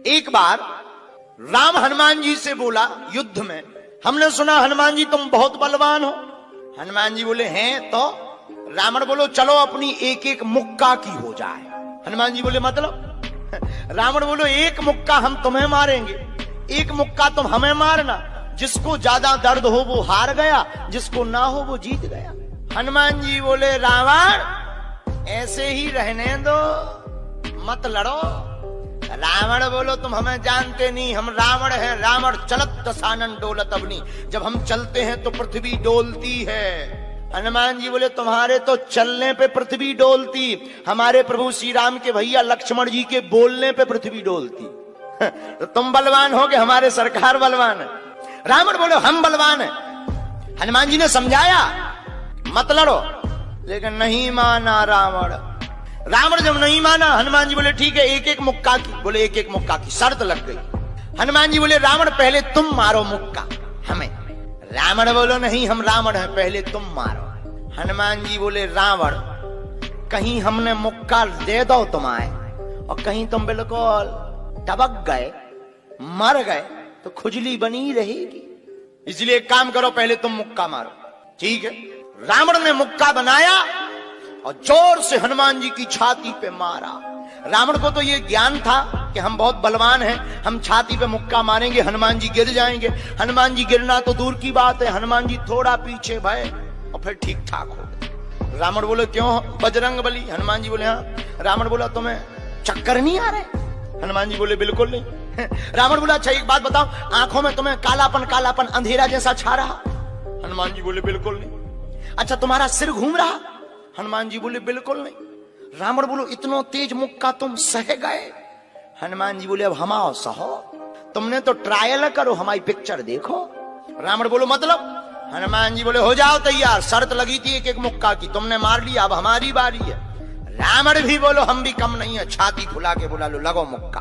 एक बार राम हनुमान जी से बोला युद्ध में, हमने सुना हनुमान जी तुम बहुत बलवान हो। हनुमान जी बोले हैं तो। रावण बोलो चलो अपनी एक एक मुक्का की हो जाए। हनुमान जी बोले मतलब? रावण बोलो एक मुक्का हम तुम्हें मारेंगे, एक मुक्का तुम हमें मारना, जिसको ज्यादा दर्द हो वो हार गया, जिसको ना हो वो जीत गया। हनुमान जी बोले रावण ऐसे ही रहने दो, मत लड़ो। रावण बोलो तुम हमें जानते नहीं, हम रावण हैं। रावण चलत दसानन डोलत अवनी, जब हम चलते हैं तो पृथ्वी डोलती है। हनुमान जी बोले तुम्हारे तो चलने पे पृथ्वी डोलती, हमारे प्रभु श्री राम के भैया लक्ष्मण जी के बोलने पे पृथ्वी डोलती। तो तुम बलवान हो कि हमारे सरकार बलवान है? रावण बोले हम बलवान है। हनुमान जी ने समझाया मत लड़ो, लेकिन नहीं माना रावण। रावण जब नहीं माना, हनुमान जी बोले ठीक है एक एक मुक्का की। बोले एक एक मुक्का की, शर्त लग गई। हनुमान जी बोले रावण पहले तुम मारो मुक्का हमें। रावण बोलो नहीं हम रावण हैं, पहले तुम मारो। हनुमान जी बोले रावण कहीं हमने मुक्का दे दो तुम्हारे और कहीं तुम बिल्कुल टबक गए मर गए तो खुजली बनी रहेगी, इसलिए एक काम करो पहले तुम मुक्का मारो। ठीक है। रावण ने मुक्का बनाया और जोर से हनुमान जी की छाती पे मारा। रावण को तो ये ज्ञान था कि हम बहुत बलवान हैं, हम छाती पे मुक्का मारेंगे हनुमान जी गिर जाएंगे। हनुमान जी गिरना तो दूर की बात है, हनुमान जी थोड़ा पीछे भय और फिर ठीक ठाक हो गए। रावण बोले क्यों बजरंग बली? हनुमान जी बोले हाँ। रावण बोला तुम्हें चक्कर नहीं आ रहे? हनुमान जी बोले बिल्कुल नहीं। रावण बोला अच्छा एक बात बताओ, आंखों में तुम्हें कालापन कालापन अंधेरा जैसा छा रहा? हनुमान जी बोले बिल्कुल नहीं। अच्छा तुम्हारा सिर घूम रहा? हनुमान जी बोले बिल्कुल नहीं। रावण बोलो इतना तेज मुक्का तुम सह गए? हनुमान जी बोले अब हम आओ सहो, तुमने तो ट्रायल करो, हमारी पिक्चर देखो। रावण बोलो मतलब? हनुमान जी बोले हो जाओ तैयार, शर्त लगी थी एक एक मुक्का की, तुमने मार लिया, अब हमारी बारी है। रावण भी बोलो हम भी कम नहीं है, छाती फुला के बोला लो लगो मुक्का।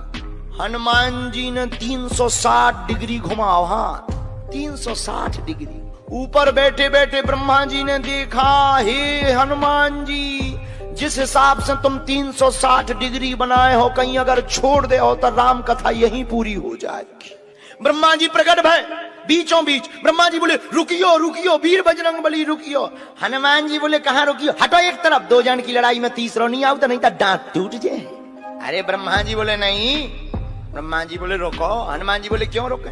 हनुमान जी ने 360 डिग्री घुमाओ हाथ, 360 डिग्री। ऊपर बैठे बैठे ब्रह्मा जी ने देखा, हे हनुमान जी जिस हिसाब से तुम 360 डिग्री बनाए हो, कहीं अगर छोड़ दे हो तो राम कथा यहीं पूरी हो जाएगी। ब्रह्मा जी प्रकट भय बीचों बीच। ब्रह्मा जी बोले रुकियो रुकियो वीर बजरंग बली रुकियो। हनुमान जी बोले कहां रुकियो? हटो एक तरफ, दो जन की लड़ाई में तीसरा नहीं आओ तो नहीं तो दांत टूट जाए। अरे ब्रह्मा जी बोले नहीं। ब्रह्मा जी बोले रोको। हनुमान जी बोले क्यों रोके?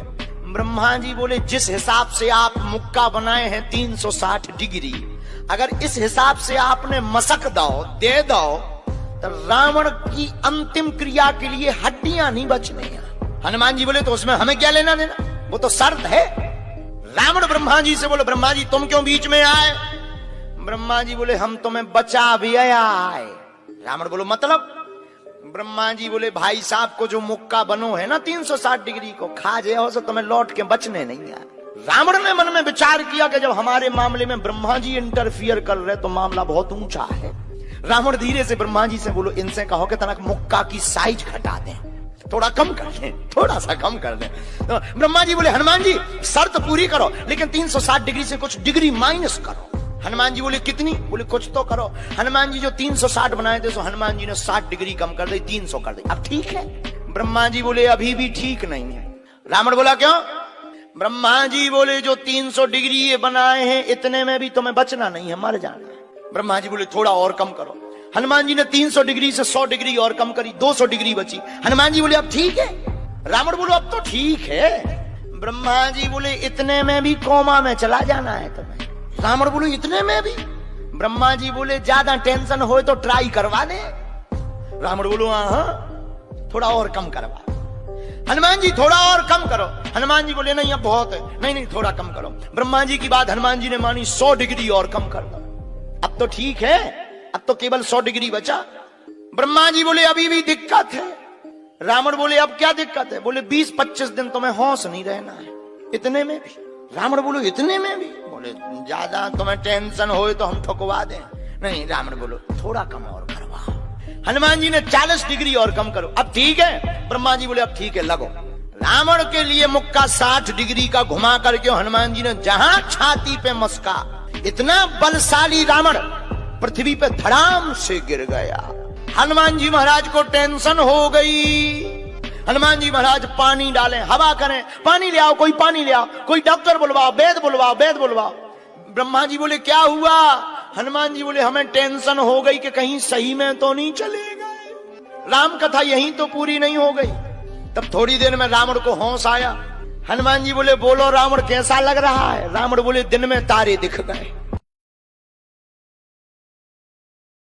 ब्रह्मा जी बोले जिस हिसाब से आप मुक्का बनाए हैं 360 डिग्री, अगर इस हिसाब से आपने मसक दे दो तो रावण की अंतिम क्रिया के लिए हड्डियां नहीं बचने हैं। हनुमान जी बोले तो उसमें हमें क्या लेना देना, वो तो शर्त है। रावण ब्रह्मा जी से बोले ब्रह्मा जी तुम क्यों बीच में आए? ब्रह्मा जी बोले हम तुम्हें बचा भी आए। रावण बोलो मतलब? ब्रह्मा जी बोले भाई साहब को जो मुक्का बनो है ना 360 डिग्री को, खा जाओ तो तुम्हें लौट के बचने नहीं आए। रावण ने मन में विचार किया कि जब हमारे मामले में ब्रह्मा जी इंटरफियर कर रहे तो मामला बहुत ऊंचा है। रावण धीरे से ब्रह्मा जी से बोलो इनसे कहो कि तनक मुक्का की साइज घटा दें, थोड़ा कम कर दें, थोड़ा सा कम कर दें। तो ब्रह्मा जी बोले हनुमान जी शर्त पूरी करो, लेकिन 360 डिग्री से कुछ डिग्री माइनस करो। हनुमान जी बोले कितनी? बोले कुछ तो करो। हनुमान जी जो 360 बनाए थे, सो हनुमान जी ने 60 डिग्री कम कर दी, 300 कर दी। अब ठीक है? ब्रह्मा जी बोले अभी भी ठीक नहीं है। रावण बोला क्यों? ब्रह्मा जी बोले जो 300 डिग्री ये बनाए हैं इतने में भी तुम्हें बचना नहीं है, मर जाना है। ब्रह्मा जी बोले थोड़ा और कम करो। हनुमान जी ने 300 डिग्री से 100 डिग्री और कम करी, 200 डिग्री बची। हनुमान जी बोले अब ठीक है? रावण बोलो अब तो ठीक है। ब्रह्मा जी बोले इतने में भी कोमा में चला जाना है तुम्हें। रावण बोलो इतने में भी? ब्रह्मा जी बोले ज्यादा टेंशन हो तो ट्राई करवा दे। रावण बोलो हाँ थोड़ा और कम करवा। हनुमान जी थोड़ा और कम करो। हनुमान जी बोले नहीं अब बहुत है। नहीं नहीं थोड़ा कम करो। ब्रह्मा जी की बात हनुमान जी ने मानी, 100 डिग्री और कम कर दो। अब तो ठीक है, अब तो केवल 100 डिग्री बचा। ब्रह्मा जी बोले अभी भी दिक्कत है। रावण बोले अब क्या दिक्कत है? बोले 20-25 दिन तुम्हें होश नहीं रहना है, इतने में भी। रावण बोलो इतने में भी? बोले ज्यादा तुम्हें टेंशन हो तो हम ठुकवा दें। नहीं। रावण बोलो थोड़ा कम और करवा। हनुमान जी ने 40 डिग्री और कम करो। अब ठीक है? ब्रह्मा जी बोले अब ठीक है लगो। रावण के लिए मुक्का 60 डिग्री का घुमा करके हनुमान जी ने जहां छाती पे मस्का, इतना बलशाली रावण पृथ्वी पे धड़ाम से गिर गया। हनुमान जी महाराज को टेंशन हो गई। हनुमान जी महाराज पानी डालें, हवा करें, पानी ले आओ, कोई पानी ले आओ, कोई डॉक्टर बुलवाओ, वैद बुलवाओ, वैद बुलवाओ। ब्रह्मा जी बोले क्या हुआ? हनुमान जी बोले हमें टेंशन हो गई कि कहीं सही में तो नहीं चले गए, राम कथा यहीं तो पूरी नहीं हो गई। तब थोड़ी देर में रावण को होश आया। हनुमान जी बोले बोलो रावण कैसा लग रहा है? रावण बोले दिन में तारे दिख गए।